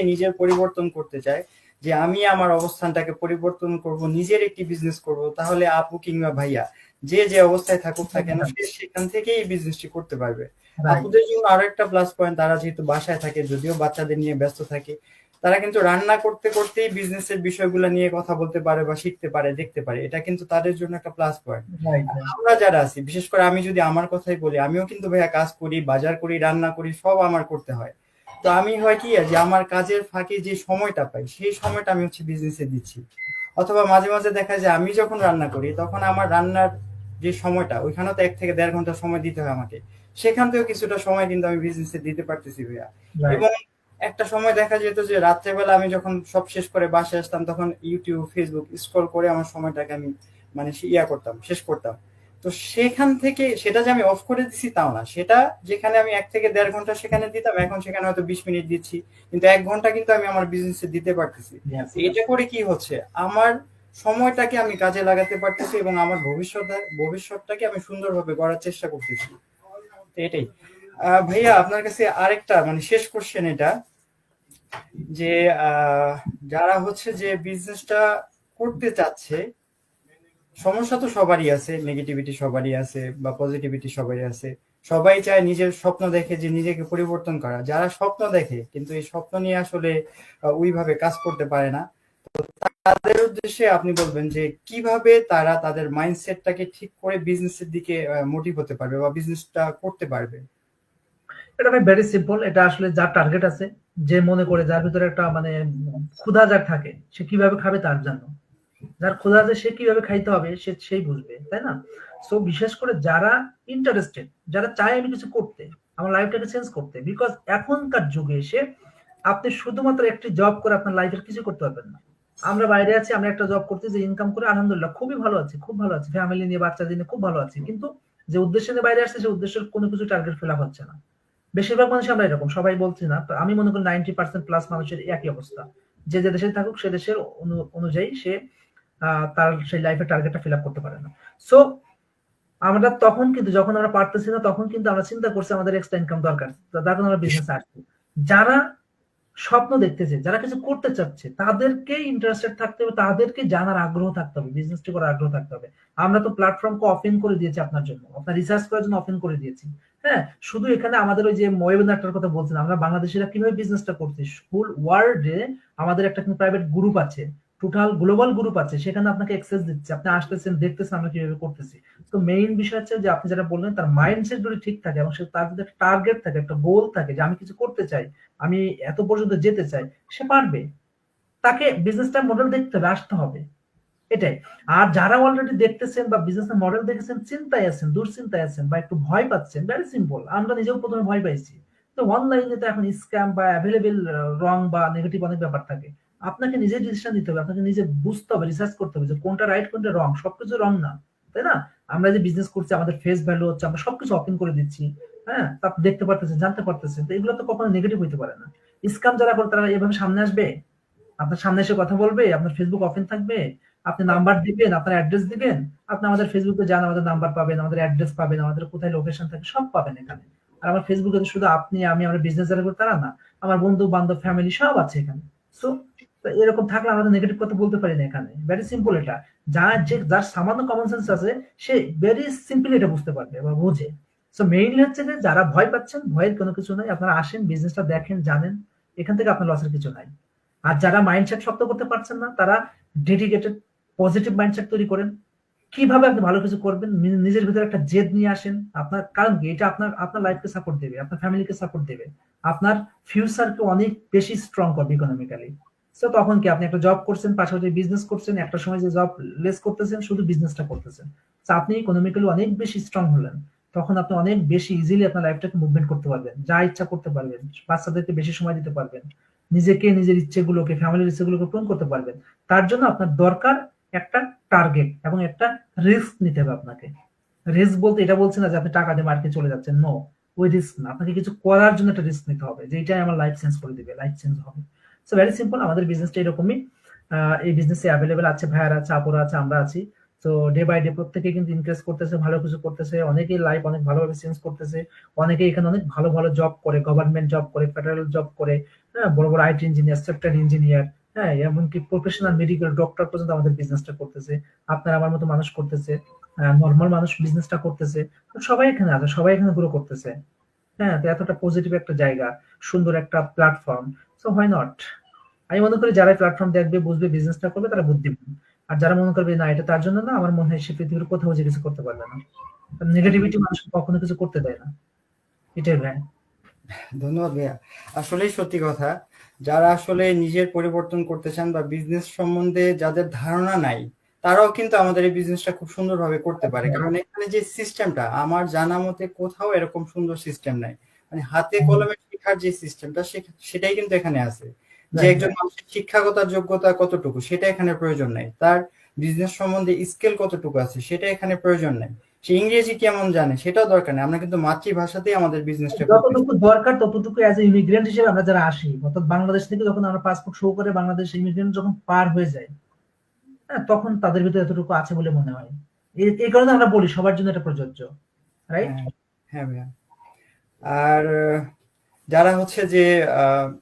নিজের পরিবর্তন করতে চায়, যে আমি আমার অবস্থানটাকে পরিবর্তন করব, নিজের একটি বিজনেস করব, তাহলে আপু কিংবা ভাইয়া যে অবস্থায় থাকুক না কেন সে সেখান থেকেই এই বিজনেসটি করতে পারবে। আপুদের জন্য আরো একটা প্লাস পয়েন্ট, তারা যেহেতু বাসায় থাকে, যদিও বাচ্চাদের নিয়ে ব্যস্ত থাকে, তারা কিন্তু রান্না করতে করতেই বিজনেসের বিষয়গুলো নিয়ে কথা বলতে পারে বা শিখতে পারে, দেখতে পারে। এটা কিন্তু তাদের জন্য একটা প্লাস পয়েন্ট। আমরা যারা আছি, বিশেষ করে আমি যদি আমার কথাই বলি, আমিও কিন্তু ভাইয়া কাজ করি, বাজার করি, রান্না করি, সব আমার করতে হয়। তো আমি হয় কি যে আমার কাজের ফাঁকে যে সময়টা পাই, সেই সময়টা আমি হচ্ছে বিজনেসে দিচ্ছি। অথবা মাঝে মাঝে দেখা যায় আমি যখন রান্না করি, তখন আমার রান্নার যে সময়টা, ওইখানেও তো 1 থেকে 1.5 ঘন্টা সময় দিতে হয় আমাকে। সেখান থেকেও কিছুটা সময় কিন্তু আমি বিজনেসে দিতে পারতেছি ভাইয়া। এবং একটা সময় দেখা যেত যে রাত্রেবেলা আমি যখন সব শেষ করে বাসায় আসতাম, তখন ইউটিউব, ফেসবুক স্ক্রল করে আমার সময়টাকে আমি মানে করতাম, শেষ করতাম। তো সেখান থেকে সেটা যে আমি অফ করে দিছি তাও না, সেটা যেখানে আমি 1 থেকে 1.5 ঘন্টা সেখানে দিতাম, এখন সেখানে হয়তো 20 মিনিট দিচ্ছি, কিন্তু 1 ঘন্টা কিন্তু আমি আমার বিজনেসে দিতে পারতেছি। এটা করে কি হচ্ছে, আমার সময়টাকে আমি কাজে লাগাতে পারতেছি এবং আমার ভবিষ্যৎটাকে আমি সুন্দরভাবে গড়ার চেষ্টা করতেছি। তো এটাই। ভাইয়া আপনার কাছে আরেকটা মানে শেষ কোশ্চেন এটা, যে যারা হচ্ছে যে বিজনেসটা করতে চাচ্ছে, সমস্যা তো সবারই আছে, নেগেটিভিটি সবারই আছে বা পজিটিভিটি সবারই আছে। সবাই চায় নিজের স্বপ্ন দেখে যে নিজেকে পরিবর্তন করা। যারা স্বপ্ন দেখে কিন্তু এই স্বপ্ন নিয়ে আসলে ওইভাবে কাজ করতে পারে না, তাদের উদ্দেশ্যে আপনি বলবেন যে কিভাবে তারা তাদের মাইন্ডসেটটাকে ঠিক করে বিজনেসের দিকে মোটিভ হতে পারবে বা বিজনেসটা করতে পারবে? এটা ভাই ভেরি সিম্পল। এটা আসলে যার টার্গেট আছে, যে মনে করে, যার ভিতরে একটা মানে ক্ষুধা যার থাকে, সে কিভাবে খাবে তার জন্য। যার ক্ষুধা আছে সে কিভাবে খাইতে হবে সেই বুঝবে, তাই না? সো বিশেষ করে যারা ইন্টারেস্টেড, যারা চায় আমি কিছু করতে, আমার লাইফটাকে চেঞ্জ করতে, বিকজ এখনকার যুগে এসে আপনি শুধুমাত্র একটি জব করে আপনার লাইফের কিছু করতে পারবেন না। আমরা বাইরে আছি, আমরা একটা জব করতে যে ইনকাম করে আলহামদুলিল্লাহ খুবই ভালো আছি, খুব ভালো আছি, ফ্যামিলি নিয়ে বাচ্চাদের নিয়ে খুব ভালো আছি, কিন্তু যে উদ্দেশ্যে নিয়ে বাইরে আসছে সেই উদ্দেশ্যের কোনো কিছু টার্গেট ফিল আপ হচ্ছে না। বেশিরভাগ মানুষ আমরা এরকম, সবাই বলছি না, আমি মনে করি 90% প্লাস মানুষের একই অবস্থা। যে যে দেশে থাকুক সে দেশের অনুযায়ী সে তার সেই লাইফের টার্গেটটা ফিল আপ করতে পারে না। সো আমরা তখন কিন্তু, যখন আমরা পারতেছি না, তখন কিন্তু আমরা চিন্তা করছি আমাদের এক্সট্রা ইনকাম দরকার, তার জন্য আমরা বিজনেস আসছি। যারা স্বপ্ন দেখতেছে, যারা কিছু করতে চাচ্ছে, তাদেরকে ইন্টারেস্টেড থাকতে হবে, তাদেরকে জানার আগ্রহ থাকতে হবে, বিজনেসটি করার আগ্রহ থাকতে হবে। আমরা তো প্ল্যাটফর্মকে ওপেন করে দিয়েছি আপনার জন্য, আপনার রিসার্চ করার জন্য ওপেন করে দিয়েছি। হ্যাঁ, শুধু এখানে আমাদের ওই যে ওয়েবিনারটার কথা বলছেন, আমরা বাংলাদেশিরা কিভাবে বিজনেসটা করছি, ফুল ওয়ার্ল্ডে আমাদের একটা কিন্তু প্রাইভেট গ্রুপ আছে, টোটাল গ্লোবাল গ্রুপ আছে, সেখানে আপনাকে অ্যাক্সেস দিচ্ছে, আপনি আসতেছেন, দেখতেছেন আমরা কিভাবে করতেছি। তো মেইন বিষয় হচ্ছে যে আপনি যেটা বললেন, তার মাইন্ডসেট যদি ঠিক থাকে এবং তার যদি একটা টার্গেট থাকে, একটা গোল থাকে যে আমি কিছু করতে চাই, আমি এত পর্যন্ত যেতে চাই, সে পারবে। তাকে বিজনেসটা মডেল দেখতে হবে, আসতে হবে, এটাই। আর যারা অলরেডি দেখতেছেন বা বিজনেস মডেল দেখেছেন, চিন্তায় আছেন, দুশ্চিন্তায় আছেন বা একটু ভয় পাচ্ছেন, ভেরি সিম্পল, আমরা নিজেও প্রথমে ভয় পাইছি। তো অনলাইনে তো এখন স্ক্যাম বা অ্যাভেলেবেল রং বা নেগেটিভ অনেক ব্যাপার থাকে। আপনাকে নিজে ডিসিশন নিতে হবে, আপনাকে নিজে বুঝতে হবে, রিসার্চ করতে হবে যে কোনটা রাইট কোনটা রং। সবকিছু রং না, তাই না? আমরা যে বিজনেস করছি, আমাদের ফেস ভ্যালু হচ্ছে, আমরা সবকিছু ওপেন করে দিচ্ছি, হ্যাঁ, তা আপনি দেখতে পারতেছেন, জানতে পারতেছেন, তো এগুলো তো কখনো নেগেটিভ হইতে পারে না। স্ক্যাম যারা করে তারা এভাবে সামনে আসবে, আপনার সামনে এসে কথা বলবে, আপনার ফেসবুক ওপেন থাকবে, আপনি নাম্বার দিবেন, আপনার অ্যাড্রেস দিবেন, আপনি আমাদের ফেসবুকে যান, আমাদের নাম্বার পাবেন, আমাদের অ্যাড্রেস পাবেন, আমাদের কোথায় লোকেশন থাকে সব পাবেন এখানে। আর আমার ফেসবুকে তো শুধু আপনি আমি আমরা বিজনেস যারা করি তারা না, আমার বন্ধু বান্ধব ফ্যামিলি সব আছে এখানে। সো এরকম থাকলে আমাদের নেগেটিভ কথা বলতে পারি না এখানে। ভেরি সিম্পল এটা। যার সামান্য কমন সেন্স আছে সে ভেরি সিম্পলি এটা বুঝতে পারবে বা বোঝে। সো মেইনলি হচ্ছে যে যারা ভয় পাচ্ছেন, ভয়ের কোনো কিছু নাই, আপনারা আসেন, বিজনেসটা দেখেন, জানেন, এখান থেকে আপনার লসের কিছু নাই। আর যারা মাইন্ডসেট শক্ত করতে পারছেন না, তারা ডেডিকেটেড পজিটিভ মাইন্ডসেট তৈরি করেন। কিভাবে আপনি ভালো কিছু করবেন, নিজের ভিতরে একটা জেদ নিয়ে আসেন। আপনার কারণ কি, এটা আপনার আপনার লাইফকে সাপোর্ট দেবে, আপনার ফ্যামিলিকে সাপোর্ট দেবে, আপনার ফিউচারকে অনেক বেশি স্ট্রং করবে ইকোনমিক্যালি। সো তখন কি, আপনি একটা জব করছেন, পাশাপাশি বিজনেস করছেন, একটা সময় যে জব লেস করতেছেন, শুধু বিজনেসটা করতেছেন, তো আপনি ইকোনমিক্যালি অনেক বেশি স্ট্রং হলেন। তখন আপনি অনেক বেশি ইজিলি আপনার লাইফটাকে মুভমেন্ট করতে পারবেন, যা ইচ্ছা করতে পারবেন, বাচ্চাদেরকে বেশি সময় দিতে পারবেন, নিজেকে, নিজের ইচ্ছেগুলোকে, ফ্যামিলির ইচ্ছেগুলোকে পূরণ করতে পারবেন। তার জন্য আপনার দরকার একটা টার্গেট এবং একটা রিস্ক নিতে হবে আপনাকে। রিস্ক বলতে এটা বলছি না যে আপনি টাকা দিয়ে মার্কেটে চলে যাচ্ছেন, নো, ওই রিস্ক না। আপনাকে কিছু করার জন্য একটা রিস্ক নিতে হবে, যেটাই আমার লাইফ চেঞ্জ করে দিবে, লাইফ চেঞ্জ হবে। সো ভেরি সিম্পল, আমাদের বিজনেসটা এরকমই। এই বিজনেসে অ্যাভেলেবেল আছে, ভাইয়ারা আছে, আপুরা আছে, আমরা আছি। তো ডে বাই ডে প্রত্যেকে কিন্তু ইনক্রিজ করতেছে, ভালো কিছু করতেছে, অনেকেই লাইফ অনেক ভালোভাবে চেঞ্জ করতেছে। অনেকে এখানে অনেক ভালো ভালো জব করে, গভর্নমেন্ট জব করে, ফেডারেল জব করে, হ্যাঁ, বড় বড় আইটি ইঞ্জিনিয়ার, সফটওয়্যার ইঞ্জিনিয়ার, হ্যাঁ, এমনকি প্রফেশনাল মেডিকেল ডক্টর পর্যন্ত আমাদের বিজনেসটা করতেছে। আপনার আমার মতো মানুষ করতেছে, নর্মাল মানুষ বিজনেসটা করতেছে। তো সবাই এখানে আছে, সবাই এখানে গ্রো করতেছে। হ্যাঁ, তো এতটা পজিটিভ একটা জায়গা, সুন্দর একটা প্ল্যাটফর্ম। So why not? আমি মনে করি যারা প্ল্যাটফর্ম দেখবে, বুঝবে, বিজনেসটা করবে, তারা বুদ্ধিমান। আর যারা মনে করবে না এটা তার জন্য না, আমার মনে হয় সে পৃথিবীর কোথাও যে কিছু করতে পারবে না। নেগেটিভিটি মানুষ কখনো কিছু করতে দেয় না। এটাই ভাই। ধন্যবাদ ভাইয়া। আসলেই সত্যি কথা, যারা আসলে নিজের পরিবর্তন করতে চান বা বিজনেস সম্বন্ধে যাদের ধারণা নাই, তারাও কিন্তু আমাদের এই বিজনেসটা খুব সুন্দরভাবে করতে পারে। কারণ এখানে যে সিস্টেমটা, আমার জানা মতে কোথাও এরকম সুন্দর সিস্টেম নাই। মানে হাতে কলমে শেখার যে সিস্টেমটা, সেটাই কিন্তু এখানে আছে। যে রাইট, একজন মানুষের শিক্ষাগত যোগ্যতা কতটুকু সেটা এখানে প্রয়োজন নাই, তার বিজনেস সম্বন্ধে স্কিল কতটুকু আছে সেটা এখানে প্রয়োজন নাই, সে ইংরেজি কেমন জানে সেটাও দরকার নেই। আমরা কিন্তু মাতৃভাষাতেই আমাদের বিজনেসটা করতেছি। যতটুকু দরকার ততটুকু অ্যাজ এ ইমিগ্রেন্ট হিসেবে আমরা যারা আসি, অর্থাৎ বাংলাদেশ থেকে যখন আমরা পাসপোর্ট শো করে বাংলাদেশ ইমিগ্রেন্ট যখন পার হয়ে যায়, হ্যাঁ, তখন তাদের ভিতরে এতটুকু আছে বলে মনে হয়। এই কারণে আমরা বলি সবার জন্য এটা প্রযোজ্য, রাইট? হ্যাঁ, হ্যাঁ ভাইয়া। আর যারা হচ্ছে যে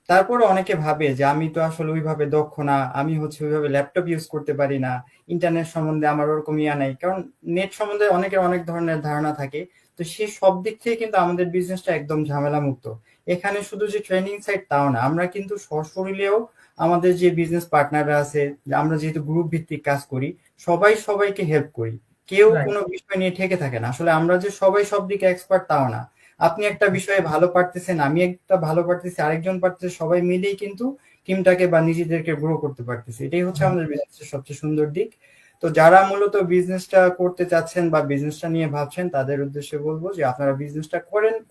তারপরে অনেকে ভাবে যে আমি তো আসলে ওইভাবে দক্ষ না, আমি হচ্ছে ওইভাবে ল্যাপটপ ইউজ করতে পারি না, ইন্টারনেট সম্বন্ধে আমার ওরকম ইয়া নাই। কারণ নেট সম্বন্ধে অনেকের অনেক ধরনের ধারণা থাকে। তো সেই সব দিক থেকে কিন্তু আমাদের বিজনেসটা একদম ঝামেলা মুক্ত। এখানে শুধু যে ট্রেনিং সাইট তাও না, আমরা কিন্তু সশরীরেও আমাদের যে বিজনেস পার্টনাররা আছে, আমরা যেহেতু গ্রুপ ভিত্তিক কাজ করি, সবাই সবাইকে হেল্প করি। কেউ রাইট, কোনো বিষয় নিয়ে ঠেকে থাকে না। আসলে আমরা যে সবাই সব দিকে এক্সপার্ট তাও না। আপনি একটা বিষয়ে ভালো পারতেছেন, আমি একটা ভালো পারতেছি, আরেকজন পারতেছে, সবাই মিলেই কিন্তু টিমটাকে বা নিজেদেরকে গ্রো করতে পারতেছে। এটাই হচ্ছে আমাদের বিজনেসের সবচেয়ে সুন্দর দিক। তো যারা মূলত বিজনেসটা করতে চাচ্ছেন বা বিজনেসটা নিয়ে ভাবছেন, তাদের উদ্দেশ্যে বলবো যে আপনারা বিজনেসটা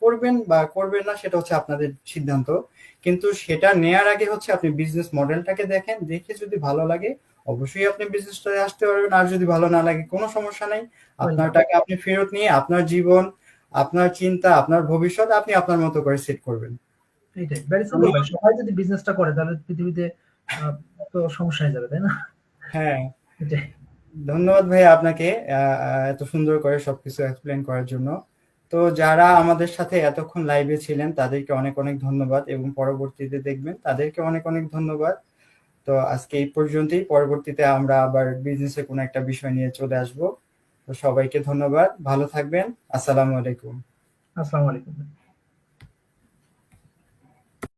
করবেন বা করবেন না সেটা হচ্ছে আপনাদের সিদ্ধান্ত। কিন্তু সেটা নেয়ার আগে হচ্ছে আপনি বিজনেস মডেলটাকে দেখেন, দেখে যদি ভালো লাগে অবশ্যই আপনি বিজনেসটা আসতে পারবেন। আর যদি ভালো না লাগে কোনো সমস্যা নাই, আপনার টাকা আপনি ফেরত নিয়ে আপনার জীবন, আপনার চিন্তা, আপনার ভবিষ্যৎ আপনি আপনার মতো করে সেট করবেন। এইটাই ভেরি সিম্পল ভাই। সবাই যদি বিজনেসটা করে তাহলে পৃথিবীতে তো সমস্যা হয়ে যাবে, তাই না? হ্যাঁ, এটাই। ধন্যবাদ ভাই আপনাকে এত সুন্দর করে সবকিছু এক্সপ্লেন করার জন্য। তো যারা আমাদের সাথে এতক্ষণ লাইভে ছিলেন তাদেরকে অনেক অনেক ধন্যবাদ, এবং পরবর্তীতে দেখবেন তাদেরকে অনেক অনেক ধন্যবাদ। তো আজকে এই পর্যন্তই, পরবর্তীতে আমরা আবার বিজনেসে কোনো একটা বিষয় নিয়ে চলে আসব। তো সবাইকে ধন্যবাদ, ভালো থাকবেন, আসসালামু আলাইকুম। আসসালামু আলাইকুম।